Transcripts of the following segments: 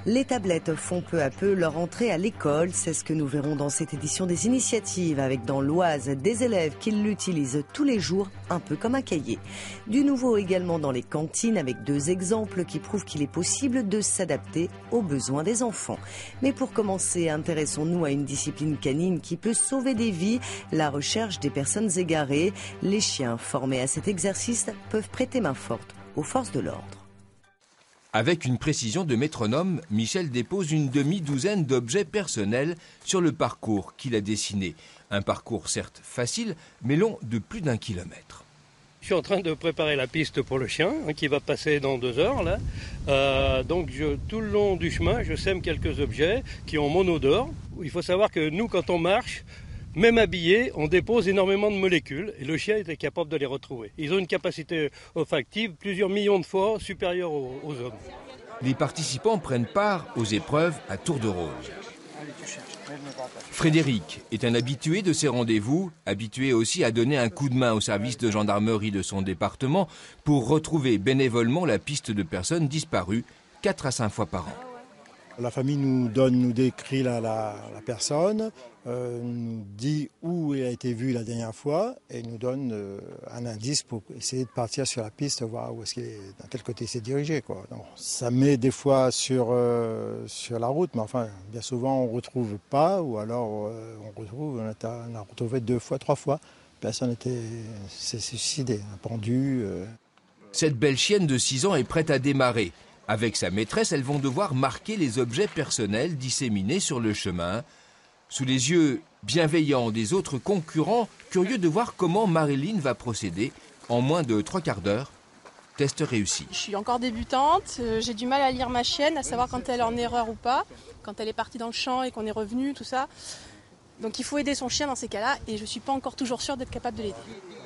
Les tablettes font peu à peu leur entrée à l'école. C'est ce que nous verrons dans cette édition des initiatives, avec dans l'Oise des élèves qui l'utilisent tous les jours, un peu comme un cahier. Du nouveau également dans les cantines, avec 2 exemples qui prouvent qu'il est possible de s'adapter aux besoins des enfants. Mais pour commencer, intéressons-nous à une discipline canine qui peut sauver des vies, la recherche des personnes égarées. Les chiens formés à cet exercice peuvent prêter main forte aux forces de l'ordre. Avec une précision de métronome, Michel dépose une demi-douzaine d'objets personnels sur le parcours qu'il a dessiné. Un parcours certes facile, mais long de plus d'1 kilomètre. Je suis en train de préparer la piste pour le chien, qui va passer dans 2 heures. Là. Tout le long du chemin, je sème quelques objets qui ont mon odeur. Il faut savoir que nous, quand on marche, même habillé, on dépose énormément de molécules et le chien est capable de les retrouver. Ils ont une capacité olfactive plusieurs millions de fois supérieure aux hommes. Les participants prennent part aux épreuves à tour de rôle. Frédéric est un habitué de ces rendez-vous, habitué aussi à donner un coup de main au service de gendarmerie de son département pour retrouver bénévolement la piste de personnes disparues 4 à 5 fois par an. La famille nous décrit la personne, nous dit où elle a été vue la dernière fois et nous donne un indice pour essayer de partir sur la piste, voir où est-ce dans quel côté il s'est dirigé, quoi. Donc, ça met des fois sur la route, mais enfin, bien souvent on ne retrouve pas, ou alors on a retrouvé 2 fois, 3 fois. Personne s'est suicidé, pendu. Cette belle chienne de 6 ans est prête à démarrer. Avec sa maîtresse, elles vont devoir marquer les objets personnels disséminés sur le chemin, sous les yeux bienveillants des autres concurrents, curieux de voir comment Marilyn va procéder en moins de 3 quarts d'heure. Test réussi. Je suis encore débutante, j'ai du mal à lire ma chienne, à savoir quand elle est en erreur ou pas, quand elle est partie dans le champ et qu'on est revenu, tout ça. Donc il faut aider son chien dans ces cas-là et je ne suis pas encore toujours sûre d'être capable de l'aider.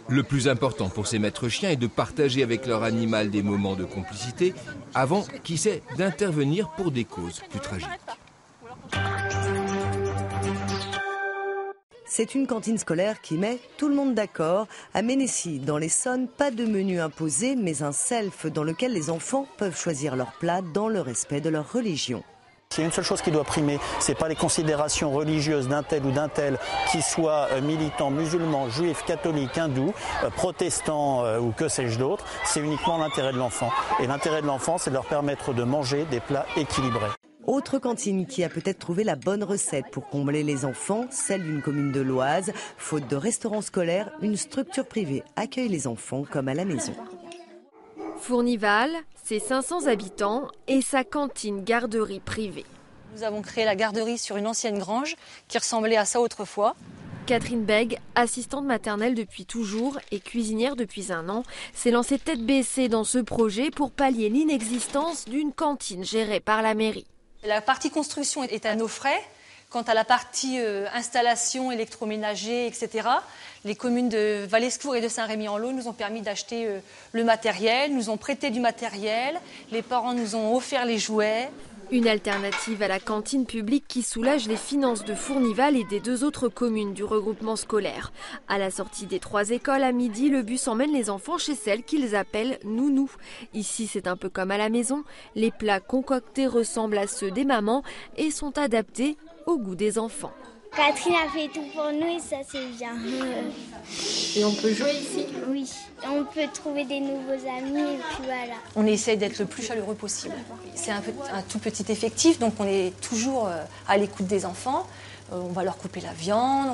Le plus important pour ces maîtres chiens est de partager avec leur animal des moments de complicité avant, qui sait, d'intervenir pour des causes plus tragiques. C'est une cantine scolaire qui met tout le monde d'accord. À Ménécy, dans l'Essonne, pas de menu imposé, mais un self dans lequel les enfants peuvent choisir leur plat dans le respect de leur religion. S'il y a une seule chose qui doit primer, ce n'est pas les considérations religieuses d'un tel ou d'un tel, qui soit militant, musulman, juif, catholique, hindou, protestant ou que sais-je d'autre, c'est uniquement l'intérêt de l'enfant. Et l'intérêt de l'enfant, c'est de leur permettre de manger des plats équilibrés. Autre cantine qui a peut-être trouvé la bonne recette pour combler les enfants, celle d'une commune de l'Oise. Faute de restaurant scolaire, une structure privée accueille les enfants comme à la maison. Fournival, c'est 500 habitants et sa cantine garderie privée. Nous avons créé la garderie sur une ancienne grange qui ressemblait à ça autrefois. Catherine Bègue, assistante maternelle depuis toujours et cuisinière depuis 1 an, s'est lancée tête baissée dans ce projet pour pallier l'inexistence d'une cantine gérée par la mairie. La partie construction est à nos frais. Quant à la partie installation, électroménager, etc., les communes de Valescourt et de Saint-Rémy-en-Lot nous ont permis d'acheter le matériel, nous ont prêté du matériel, les parents nous ont offert les jouets. Une alternative à la cantine publique qui soulage les finances de Fournival et des 2 autres communes du regroupement scolaire. À la sortie des 3 écoles, à midi, le bus emmène les enfants chez celles qu'ils appellent nounous. Ici, c'est un peu comme à la maison. Les plats concoctés ressemblent à ceux des mamans et sont adaptés au goût des enfants. Catherine a fait tout pour nous et ça c'est bien. Et on peut jouer ici? Oui, on peut trouver des nouveaux amis et puis voilà. On essaie d'être le plus chaleureux possible. C'est un tout petit effectif, donc on est toujours à l'écoute des enfants. On va leur couper la viande,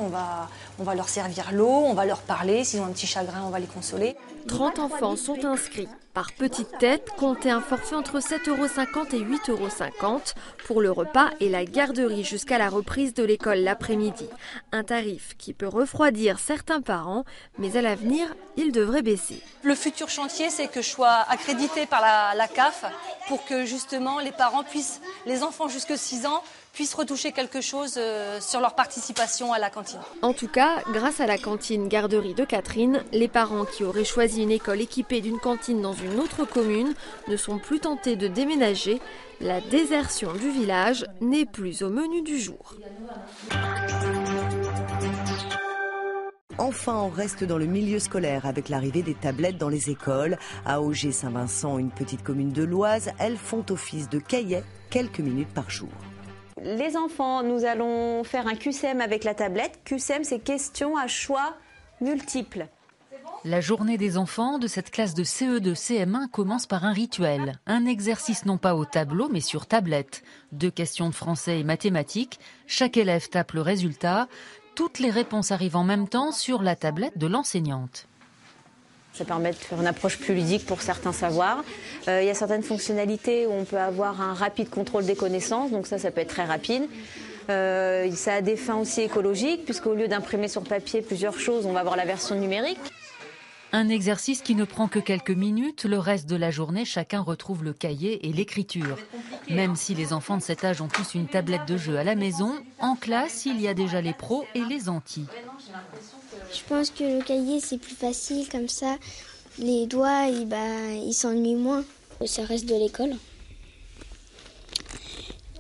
on va leur servir l'eau, on va leur parler. S'ils ont un petit chagrin, on va les consoler. 30 enfants sont inscrits. Par petite tête, comptez un forfait entre 7,50 € et 8,50 € pour le repas et la garderie jusqu'à la reprise de l'école l'après-midi. Un tarif qui peut refroidir certains parents, mais à l'avenir, il devrait baisser. Le futur chantier, c'est que je sois accréditée par la CAF pour que justement les parents puissent, les enfants jusque 6 ans, puissent retoucher quelque chose sur leur participation à la cantine. En tout cas, grâce à la cantine garderie de Catherine, les parents qui auraient choisi une école équipée d'une cantine dans une autre commune ne sont plus tentés de déménager. La désertion du village n'est plus au menu du jour. Enfin, on reste dans le milieu scolaire avec l'arrivée des tablettes dans les écoles. À Auger-Saint-Vincent, une petite commune de l'Oise, elles font office de cahiers quelques minutes par jour. Les enfants, nous allons faire un QCM avec la tablette. QCM, c'est questions à choix multiples. La journée des enfants de cette classe de CE2 CM1 commence par un rituel. Un exercice non pas au tableau mais sur tablette. 2 questions de français et mathématiques. Chaque élève tape le résultat. Toutes les réponses arrivent en même temps sur la tablette de l'enseignante. Ça permet de faire une approche plus ludique pour certains savoirs. Il y a certaines fonctionnalités où on peut avoir un rapide contrôle des connaissances, donc ça peut être très rapide. Ça a des fins aussi écologiques, puisqu'au lieu d'imprimer sur papier plusieurs choses, on va avoir la version numérique. Un exercice qui ne prend que quelques minutes. Le reste de la journée, chacun retrouve le cahier et l'écriture. Même si les enfants de cet âge ont tous une tablette de jeu à la maison, en classe, il y a déjà les pros et les antis. Je pense que le cahier, c'est plus facile, comme ça, les doigts, ils s'ennuient moins. Ça reste de l'école.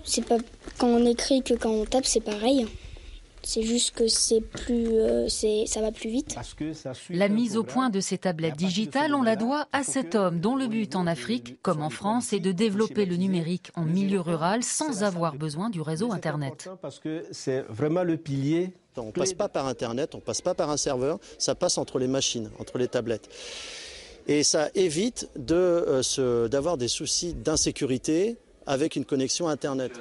C'est pas quand on écrit que quand on tape, c'est pareil. C'est juste que ça va plus vite. La mise au point de ces tablettes digitales, on la doit à cet homme dont le but en Afrique, comme en France, est de développer le numérique en milieu rural sans avoir besoin du réseau Internet. Parce que c'est vraiment le pilier. On ne passe pas par Internet, on ne passe pas par un serveur, ça passe entre les machines, entre les tablettes. Et ça évite d'avoir des soucis d'insécurité avec une connexion Internet.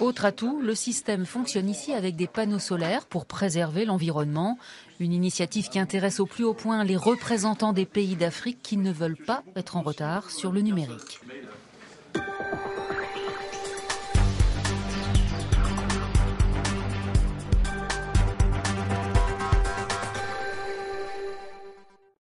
Autre atout, le système fonctionne ici avec des panneaux solaires pour préserver l'environnement. Une initiative qui intéresse au plus haut point les représentants des pays d'Afrique qui ne veulent pas être en retard sur le numérique.